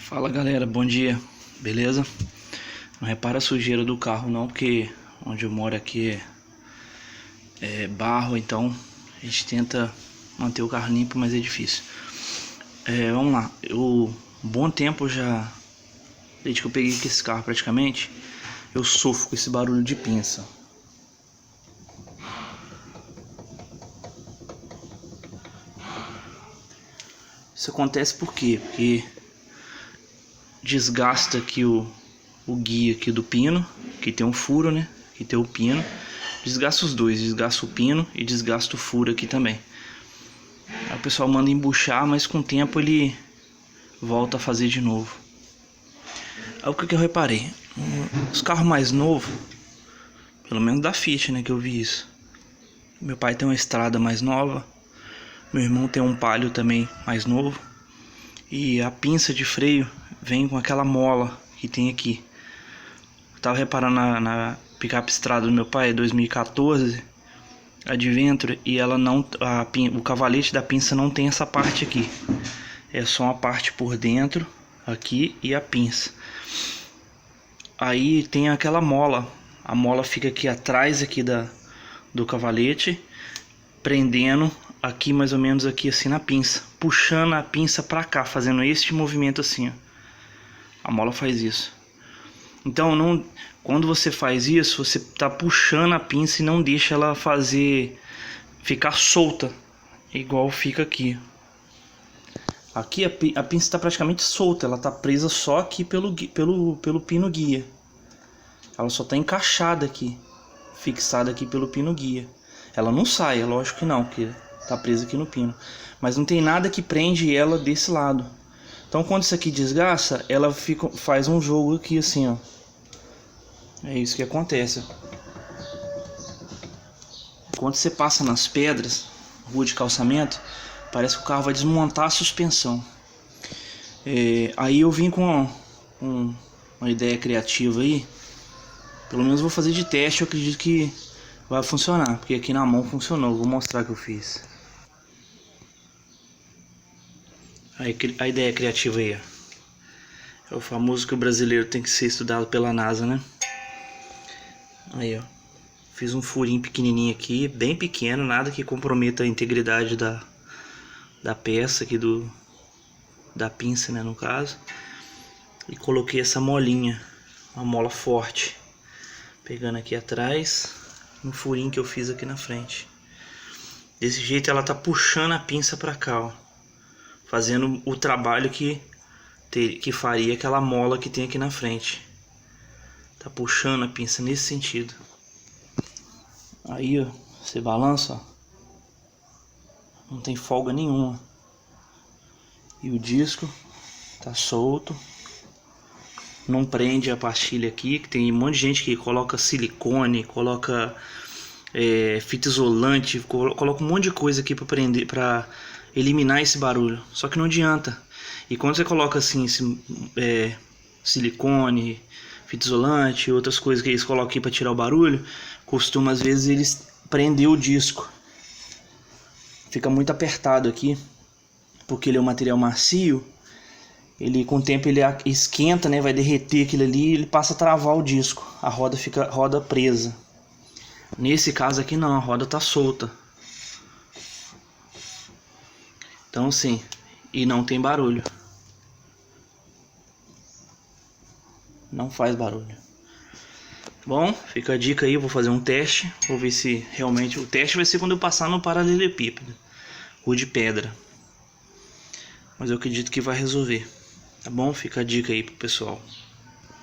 Fala galera, bom dia, beleza? Não repara a sujeira do carro não, porque onde eu moro aqui é barro, então a gente tenta manter o carro limpo, mas é difícil. Vamos lá, bom tempo já, desde que eu peguei aqui esse carro praticamente, eu sofro com esse barulho de pinça. Isso acontece por quê? Porque desgasta aqui o guia aqui do pino, que tem um furo, né? Que tem o pino. Desgasta os dois, desgasta o pino e desgasta o furo aqui também. Aí o pessoal manda embuchar, mas com o tempo ele volta a fazer de novo. Aí o que eu reparei? Os carros mais novos, pelo menos da Fiat, né? Que eu vi isso. Meu pai tem uma Estrada mais nova. Meu irmão tem um Palio também mais novo. E a pinça de freio vem com aquela mola que tem aqui. Eu tava reparando na picape Estrada do meu pai, 2014, Adventure, e ela não, o cavalete da pinça não tem essa parte aqui. É só uma parte por dentro, aqui, e a pinça. Aí tem aquela mola. A mola fica aqui atrás aqui do cavalete, prendendo aqui mais ou menos aqui assim na pinça, puxando a pinça pra cá, fazendo este movimento assim, ó. A mola faz isso. Então quando você faz isso, você tá puxando a pinça e não deixa ela ficar solta, igual fica aqui. Aqui a pinça está praticamente solta, ela tá presa só aqui pelo pino guia. Ela só tá encaixada aqui, fixada aqui pelo pino guia. Ela não sai, é lógico que não, porque tá presa aqui no pino. Mas não tem nada que prende ela desse lado. Então quando isso aqui desgasta, ela faz um jogo aqui assim, ó. É isso que acontece. Quando você passa nas pedras, rua de calçamento, parece que o carro vai desmontar a suspensão. Aí eu vim com uma ideia criativa aí. Pelo menos vou fazer de teste, eu acredito que vai funcionar, porque aqui na mão funcionou. Vou mostrar o que eu fiz. Aí, a ideia criativa aí, ó. É o famoso que o brasileiro tem que ser estudado pela NASA, né? Aí, ó. Fiz um furinho pequenininho aqui, bem pequeno, nada que comprometa a integridade da peça aqui da pinça, né, no caso. E coloquei essa molinha, uma mola forte, pegando aqui atrás, um furinho que eu fiz aqui na frente. Desse jeito ela tá puxando a pinça pra cá, ó, fazendo o trabalho que faria aquela mola que tem aqui na frente. Tá puxando a pinça nesse sentido. Aí, ó, você balança, ó, não tem folga nenhuma. E o disco tá solto. Não prende a pastilha aqui, que tem um monte de gente que coloca silicone, coloca fita isolante, coloca um monte de coisa aqui para prender, para eliminar esse barulho. Só que não adianta. E quando você coloca assim silicone, fita isolante, outras coisas que eles colocam aqui para tirar o barulho, costuma às vezes eles prender o disco. Fica muito apertado aqui, porque ele é um material macio. Ele com o tempo ele esquenta, né, vai derreter aquilo ali, e ele passa a travar o disco. A roda fica presa. Nesse caso aqui não, a roda tá solta. Então sim, e não tem barulho. Não faz barulho. Bom, fica a dica aí, eu vou fazer um teste. Vou ver se realmente... O teste vai ser quando eu passar no paralelepípedo, rua de pedra. Mas eu acredito que vai resolver. Tá bom? Fica a dica aí pro pessoal.